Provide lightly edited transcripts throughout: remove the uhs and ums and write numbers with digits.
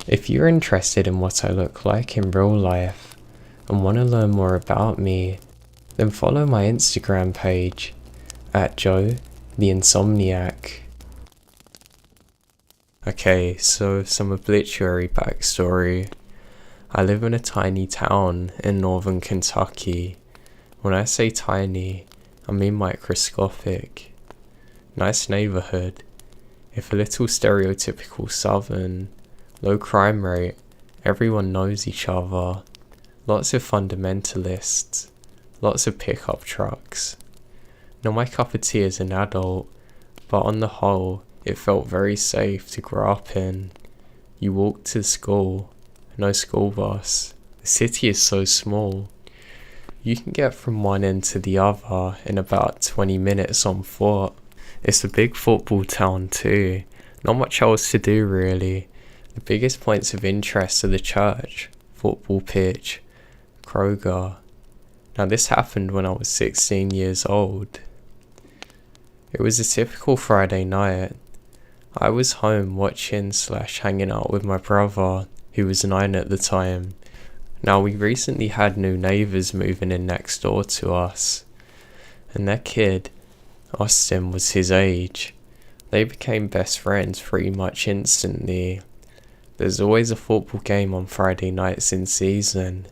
If you're interested in what I look like in real life and want to learn more about me, then follow my Instagram page at Joe the Insomniak. Okay, so some obituary backstory. I live in a tiny town in northern Kentucky. When I say tiny, I mean microscopic. Nice neighborhood, if a little stereotypical southern, low crime rate, everyone knows each other, lots of fundamentalists, lots of pickup trucks. Not my cup of tea as an adult, but on the whole, it felt very safe to grow up in. You walk to school, no school bus. The city is so small. You can get from one end to the other in about 20 minutes on foot. It's a big football town too. Not much else to do really. The biggest points of interest are the church, football pitch, Kroger. Now this happened when I was 16 years old. It was a typical Friday night. I was home watching/hanging out with my brother, who was 9 at the time. Now we recently had new neighbours moving in next door to us, and their kid, Austin, was his age. They became best friends pretty much instantly. There's always a football game on Friday nights in season.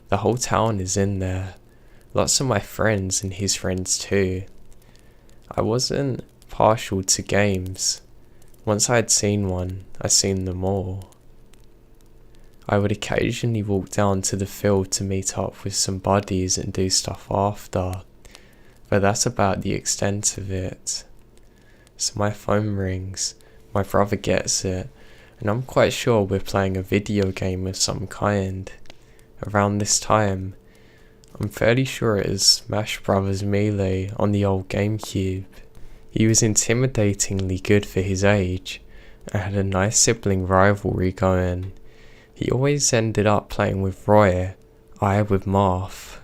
The whole town is in there. Lots of my friends and his friends too. I wasn't partial to games. Once I had seen one, I seen them all. I would occasionally walk down to the field to meet up with some buddies and do stuff after, but that's about the extent of it. So my phone rings, my brother gets it, and I'm quite sure we're playing a video game of some kind. Around this time, I'm fairly sure it is Smash Brothers Melee on the old GameCube. He was intimidatingly good for his age, and had a nice sibling rivalry going. He always ended up playing with Roy, I with Marth.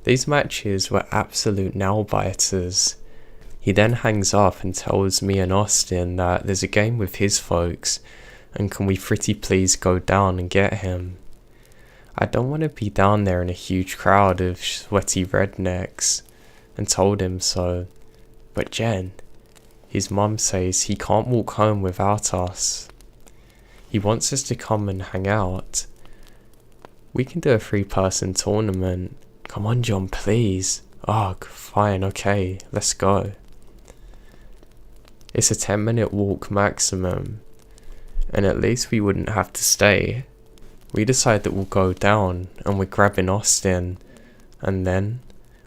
These matches were absolute nail-biters. He then hangs up and tells me and Austin that there's a game with his folks, and can we pretty please go down and get him. I don't want to be down there in a huge crowd of sweaty rednecks, and told him so. But Jen, his mum says he can't walk home without us. He wants us to come and hang out. We can do a 3-person tournament. Come on, John, please. Ugh, fine, okay, let's go. It's a 10-minute walk maximum, and at least we wouldn't have to stay. We decide that we'll go down, and we're grabbing Austin, and then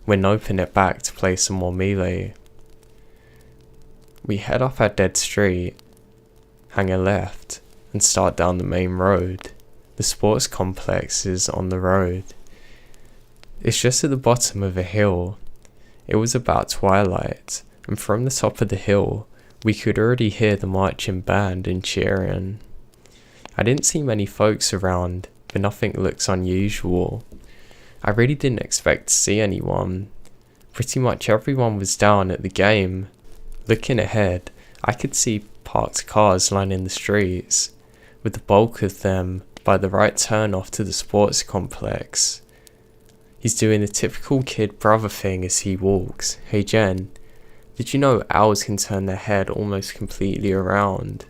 we're noping it back to play some more Melee. We head off our dead street, hang a left, and start down the main road. The sports complex is on the road. It's just at the bottom of a hill. It was about twilight, and from the top of the hill, we could already hear the marching band and cheering. I didn't see many folks around, but nothing looks unusual. I really didn't expect to see anyone. Pretty much everyone was down at the game. Looking ahead, I could see parked cars lining the streets, with the bulk of them by the right turn off to the sports complex. He's doing the typical kid brother thing as he walks. Hey Jen, did you know owls can turn their head almost completely around?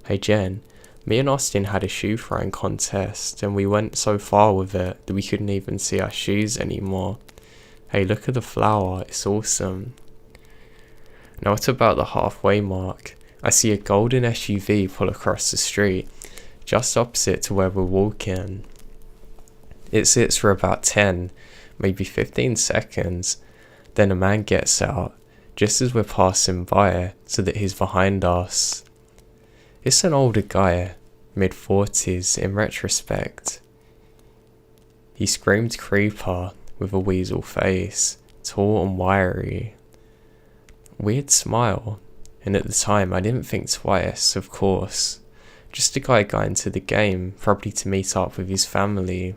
Hey Jen, me and Austin had a shoe throwing contest, and we went so far with it that we couldn't even see our shoes anymore. Hey, look at the flower, it's awesome. Now at about the halfway mark, I see a golden SUV pull across the street, just opposite to where we're walking. It sits for about 10, maybe 15 seconds, then a man gets out, just as we're passing by, so that he's behind us. It's an older guy, mid-40s in retrospect. He screamed creeper with a weasel face, tall and wiry. Weird smile, and at the time I didn't think twice, of course. Just a guy got into the game, probably to meet up with his family.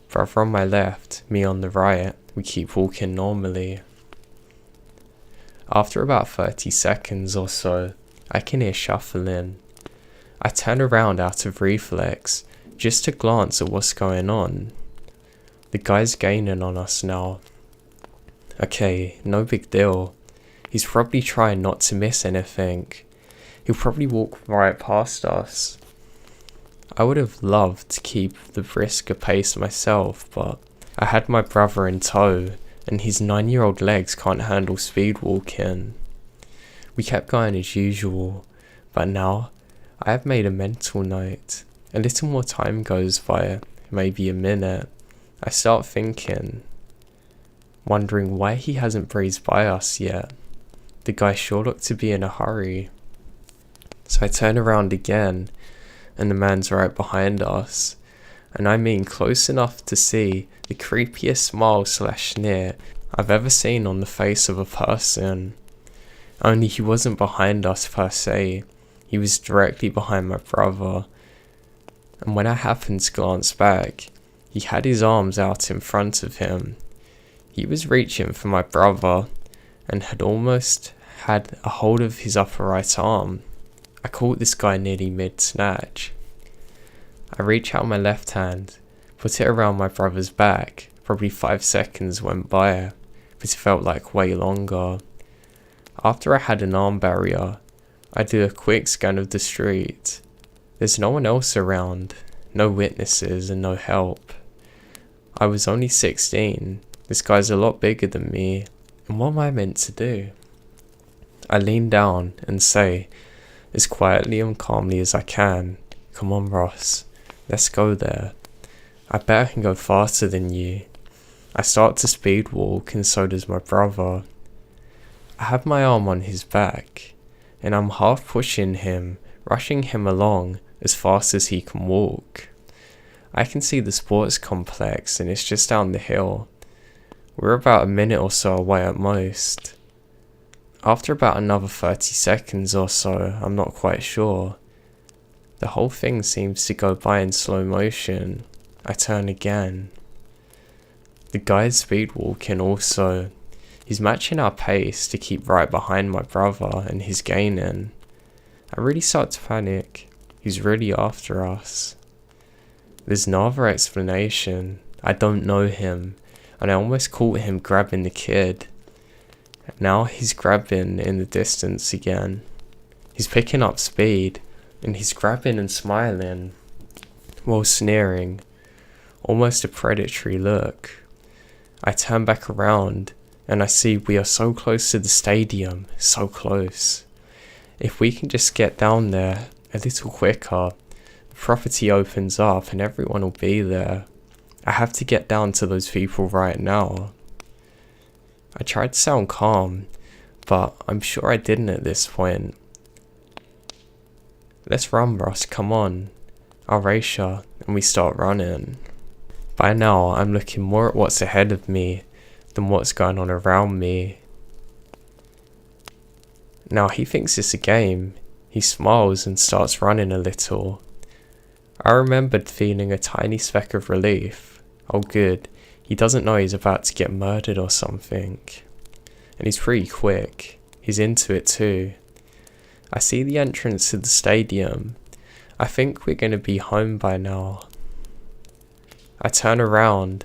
Brother on my left, me on the right, we keep walking normally. After about 30 seconds or so, I can hear shuffling. I turn around out of reflex, just to glance at what's going on. The guy's gaining on us now. Okay, no big deal. He's probably trying not to miss anything. He'll probably walk right past us. I would have loved to keep the brisker pace myself, but I had my brother in tow, and his 9-year-old legs can't handle speed walking. We kept going as usual, but now I have made a mental note. A little more time goes by, maybe a minute. I start thinking, wondering why he hasn't breezed by us yet. The guy sure looked to be in a hurry. So I turn around again, and the man's right behind us. And I mean close enough to see the creepiest smile / sneer I've ever seen on the face of a person. Only he wasn't behind us per se, he was directly behind my brother. And when I happened to glance back, he had his arms out in front of him. He was reaching for my brother, and had almost had a hold of his upper right arm. I caught this guy nearly mid-snatch. I reach out my left hand, put it around my brother's back. Probably 5 seconds went by, but it felt like way longer. After I had an arm barrier, I do a quick scan of the street. There's no one else around, no witnesses and no help. I was only 16, this guy's a lot bigger than me, and what am I meant to do? I lean down and say, as quietly and calmly as I can, "Come on, Ross, let's go there. I bet I can go faster than you." I start to speed walk, and so does my brother. I have my arm on his back, and I'm half pushing him, rushing him along as fast as he can walk. I can see the sports complex, and it's just down the hill. We're about a minute or so away at most. After about another 30 seconds or so, I'm not quite sure, the whole thing seems to go by in slow motion. I turn again. The guy's speed walking also. He's matching our pace to keep right behind my brother, and he's gaining. I really start to panic. He's really after us. There's no other explanation. I don't know him, and I almost caught him grabbing the kid. Now he's grabbing in the distance again. He's picking up speed, and he's grabbing and smiling, while sneering, almost a predatory look. I turn back around, and I see we are so close to the stadium, so close. If we can just get down there a little quicker, the property opens up and everyone will be there. I have to get down to those people right now. I tried to sound calm, but I'm sure I didn't at this point. "Let's run, Ross, come on." I'll race you, and we start running. By now, I'm looking more at what's ahead of me than what's going on around me. Now he thinks it's a game. He smiles and starts running a little. I remembered feeling a tiny speck of relief. Oh good, he doesn't know he's about to get murdered or something. And he's pretty quick. He's into it too. I see the entrance to the stadium. I think we're going to be home by now. I turn around,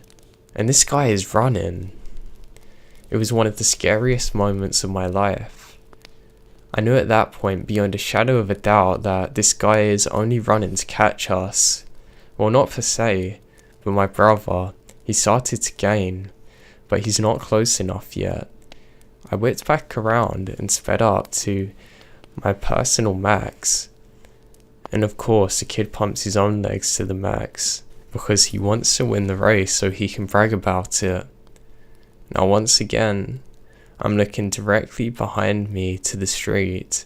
and this guy is running. It was one of the scariest moments of my life. I knew at that point, beyond a shadow of a doubt, that this guy is only running to catch us. Well, not per se, but my brother. He started to gain, but he's not close enough yet. I whipped back around and sped up to my personal max. And of course, the kid pumps his own legs to the max, because he wants to win the race so he can brag about it. Now once again, I'm looking directly behind me to the street,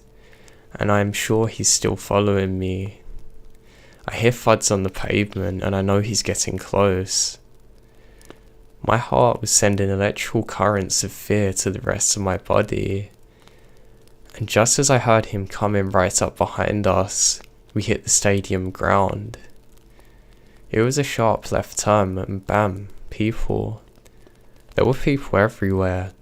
and I am sure he's still following me. I hear thuds on the pavement, and I know he's getting close. My heart was sending electrical currents of fear to the rest of my body. And just as I heard him coming right up behind us, we hit the stadium ground. It was a sharp left turn, and bam, people. There were people everywhere.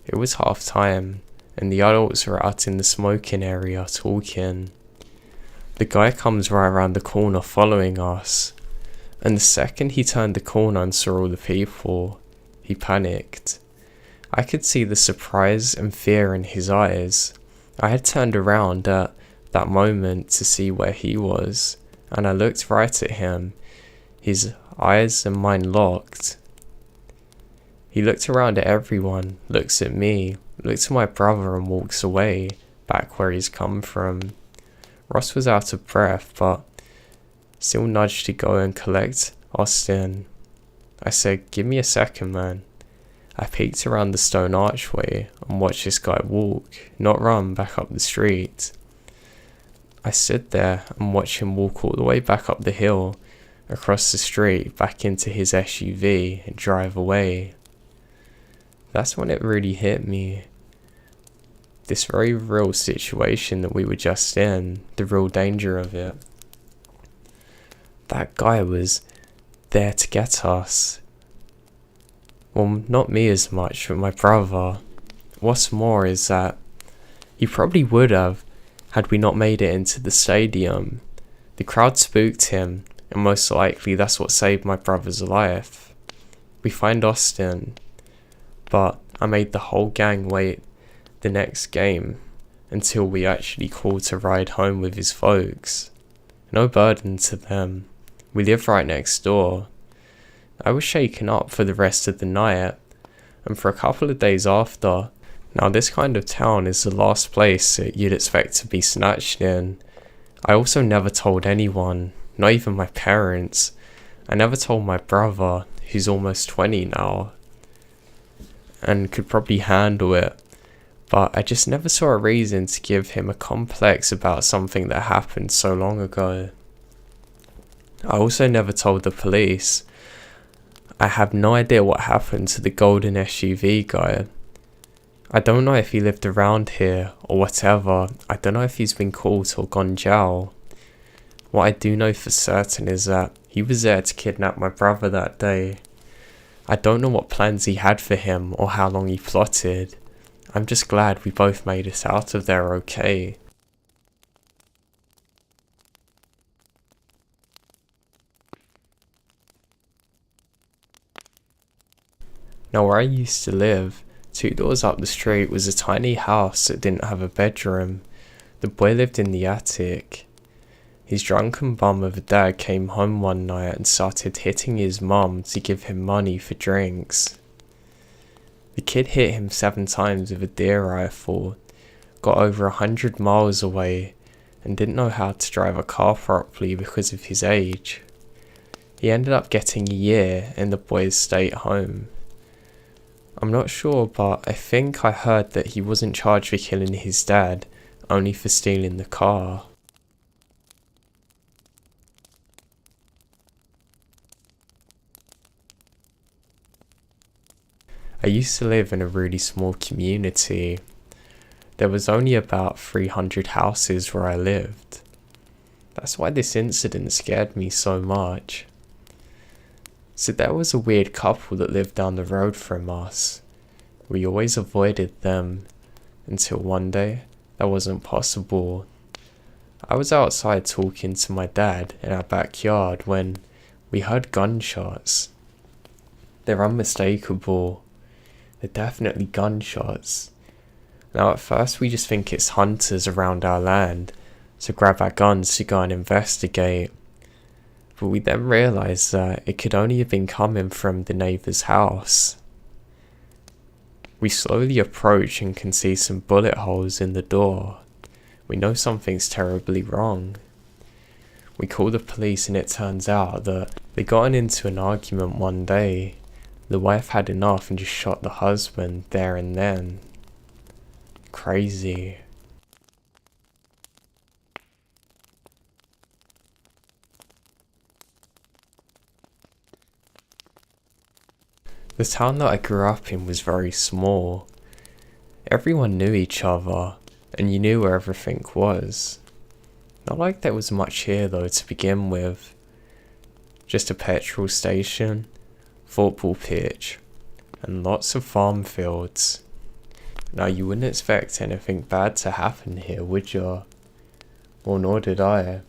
It was half time, and the adults were out in the smoking area talking. The guy comes right around the corner following us, and the second he turned the corner and saw all the people, he panicked. I could see the surprise and fear in his eyes. I had turned around at that moment to see where he was, and I looked right at him, his eyes and mine locked. He looked around at everyone, looks at me, looks at my brother and walks away, back where he's come from. Ross was out of breath, but still nudged to go and collect Austin. I said, "Give me a second, man." I peeked around the stone archway and watched this guy walk, not run, back up the street. I stood there and watched him walk all the way back up the hill, across the street, back into his SUV and drive away. That's when it really hit me. This very real situation that we were just in, the real danger of it. That guy was there to get us. Well, not me as much, but my brother. What's more is that he probably would have, had we not made it into the stadium. The crowd spooked him, and most likely that's what saved my brother's life. We find Austin, but I made the whole gang wait the next game until we actually called to ride home with his folks. No burden to them. We live right next door. I was shaken up for the rest of the night, and for a couple of days after. Now this kind of town is the last place that you'd expect to be snatched in. I also never told anyone, not even my parents. I never told my brother, who's almost 20 now, and could probably handle it, but I just never saw a reason to give him a complex about something that happened so long ago. I also never told the police. I have no idea what happened to the golden SUV guy. I don't know if he lived around here or whatever. I don't know if he's been caught or gone jail. What I do know for certain is that he was there to kidnap my brother that day. I don't know what plans he had for him or how long he plotted. I'm just glad we both made it out of there okay. Now where I used to live, 2 doors up the street was a tiny house that didn't have a bedroom. The boy lived in the attic. His drunken bum of a dad came home one night and started hitting his mum to give him money for drinks. The kid hit him 7 times with a deer rifle, got over 100 miles away, and didn't know how to drive a car properly because of his age. He ended up getting a year in the boy's state home. I'm not sure, but I think I heard that he wasn't charged for killing his dad, only for stealing the car. I used to live in a really small community. There was only about 300 houses where I lived. That's why this incident scared me so much. So there was a weird couple that lived down the road from us. We always avoided them, until one day that wasn't possible. I was outside talking to my dad in our backyard when we heard gunshots. They're unmistakable. They're definitely gunshots. Now at first we just think it's hunters around our land, so grab our guns to go and investigate. But we then realised that it could only have been coming from the neighbour's house. We slowly approach and can see some bullet holes in the door. We know something's terribly wrong. We call the police and it turns out that they got into an argument one day. The wife had enough and just shot the husband there and then. Crazy. The town that I grew up in was very small. Everyone knew each other, and you knew where everything was. Not like there was much here though to begin with. Just a petrol station, football pitch, and lots of farm fields. Now you wouldn't expect anything bad to happen here, would you? Well, nor did I.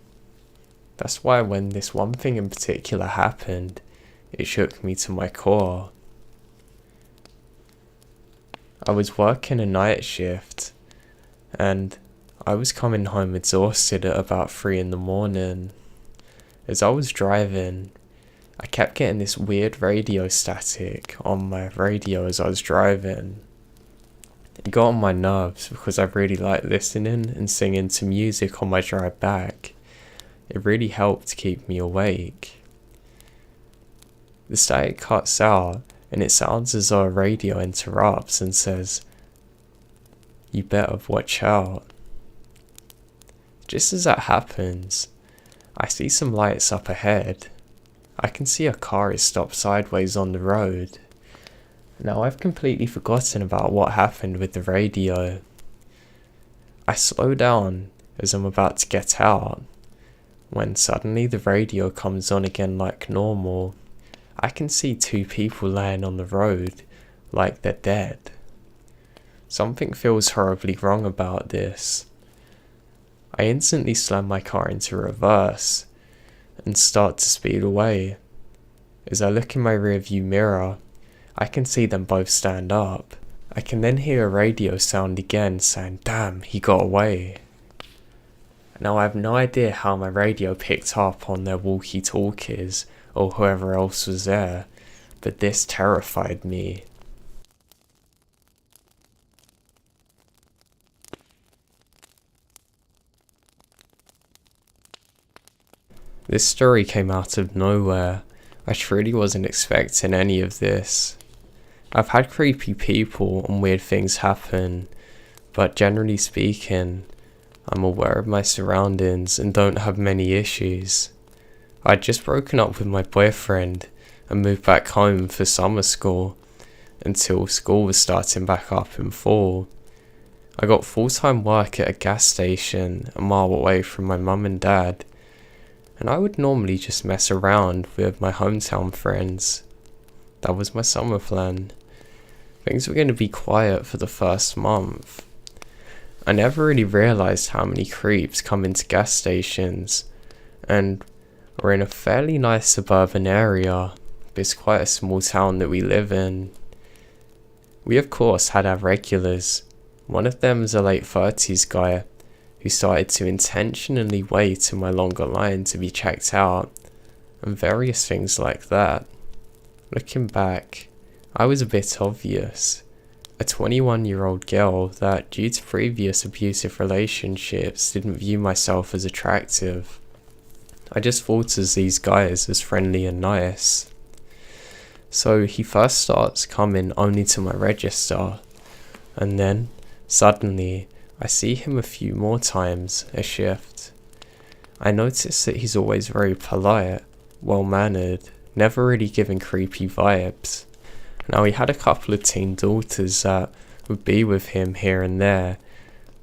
That's why when this one thing in particular happened, it shook me to my core. I was working a night shift, and I was coming home exhausted at about 3 in the morning. As I was driving, I kept getting this weird radio static on my radio as I was driving. It got on my nerves because I really like listening and singing to music on my drive back. It really helped keep me awake. The static cuts out and it sounds as though a radio interrupts and says, "You better watch out." Just as that happens, I see some lights up ahead. I can see a car is stopped sideways on the road. Now I've completely forgotten about what happened with the radio. I slow down as I'm about to get out, when suddenly the radio comes on again like normal. I can see 2 people laying on the road like they're dead. Something feels horribly wrong about this. I instantly slam my car into reverse and start to speed away. As I look in my rearview mirror, I can see them both stand up. I can then hear a radio sound again saying, "Damn, he got away." Now I have no idea how my radio picked up on their walkie-talkies or whoever else was there, but this terrified me. This story came out of nowhere. I truly wasn't expecting any of this. I've had creepy people and weird things happen, but generally speaking, I'm aware of my surroundings and don't have many issues. I'd just broken up with my boyfriend and moved back home for summer school until school was starting back up in fall. I got full-time work at a gas station a mile away from my mum and dad, and I would normally just mess around with my hometown friends. That was my summer plan. Things were going to be quiet for the first month. I never really realised how many creeps come into gas stations, and we're in a fairly nice suburban area, but it's quite a small town that we live in. We of course had our regulars. One of them is a late 30s guy who started to intentionally wait in my longer line to be checked out, and various things like that. Looking back, I was a bit obvious. A 21-year-old girl that, due to previous abusive relationships, didn't view myself as attractive. I just thought of these guys as friendly and nice. So he first starts coming only to my register, and then, suddenly, I see him a few more times a shift. I notice that he's always very polite, well-mannered, never really giving creepy vibes. Now he had a couple of teen daughters that would be with him here and there,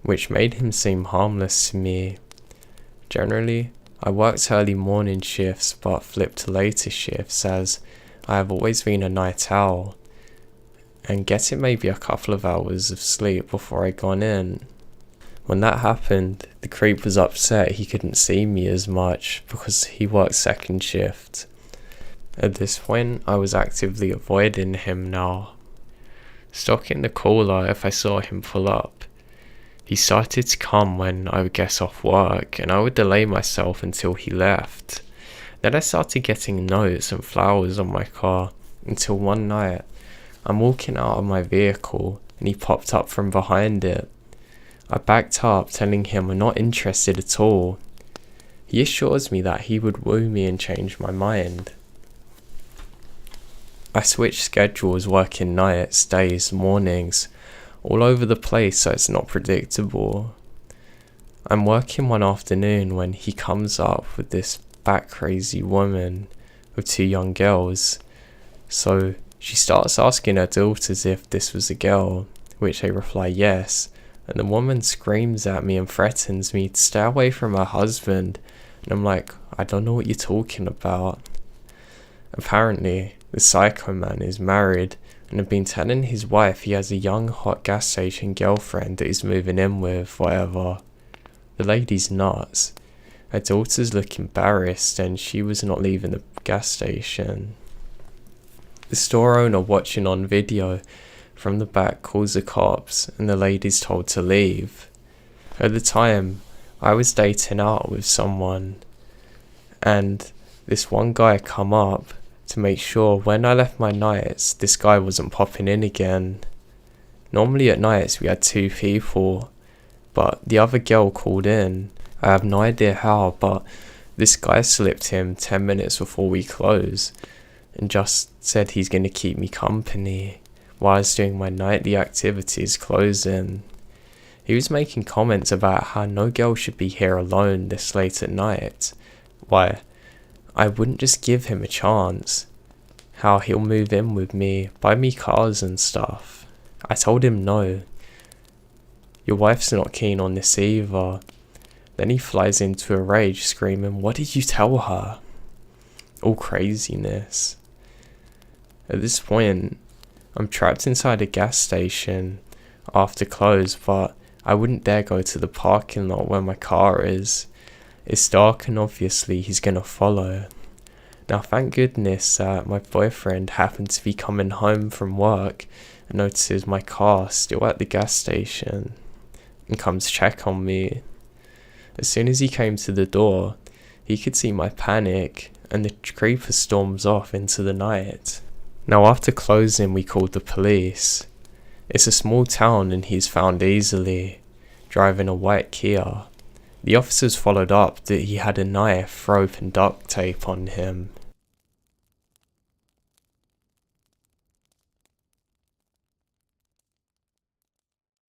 which made him seem harmless to me. Generally, I worked early morning shifts but flipped to later shifts as I have always been a night owl, and getting maybe a couple of hours of sleep before I gone in. When that happened, the creep was upset he couldn't see me as much because he worked second shift. At this point, I was actively avoiding him now, stalking the caller if I saw him pull up. He started to come when I would get off work, and I would delay myself until he left. Then I started getting notes and flowers on my car, until one night, I'm walking out of my vehicle, and he popped up from behind it. I backed up, telling him I'm not interested at all. He assures me that he would woo me and change my mind. I switched schedules, working nights, days, mornings, all over the place so it's not predictable. I'm working one afternoon when he comes up with this bat crazy woman with 2 young girls. So she starts asking her daughters if this was a girl, which they reply yes, and the woman screams at me and threatens me to stay away from her husband, and I'm like, I don't know what you're talking about. Apparently, the psycho man is married and had been telling his wife he has a young hot gas station girlfriend that he's moving in with, whatever. The lady's nuts. Her daughters look embarrassed and she was not leaving the gas station. The store owner watching on video from the back calls the cops and the lady's told to leave. At the time, I was dating out with someone and this one guy come up to make sure when I left my nights, this guy wasn't popping in again. Normally at nights we had 2 people, but the other girl called in. I have no idea how, but this guy slipped him 10 minutes before we close and just said he's going to keep me company while I was doing my nightly activities closing. He was making comments about how no girl should be here alone this late at night. Why, I wouldn't just give him a chance. How he'll move in with me, buy me cars and stuff. I told him no. Your wife's not keen on this either. Then he flies into a rage screaming, "What did you tell her?" All craziness. At this point, I'm trapped inside a gas station after close, but I wouldn't dare go to the parking lot where my car is. It's dark and obviously he's gonna follow. Now thank goodness that my boyfriend happened to be coming home from work and notices my car still at the gas station and comes check on me. As soon as he came to the door, he could see my panic and the creeper storms off into the night. Now after closing we called the police. It's a small town and he's found easily, driving a white Kia. The officers followed up that he had a knife, rope and duct tape on him.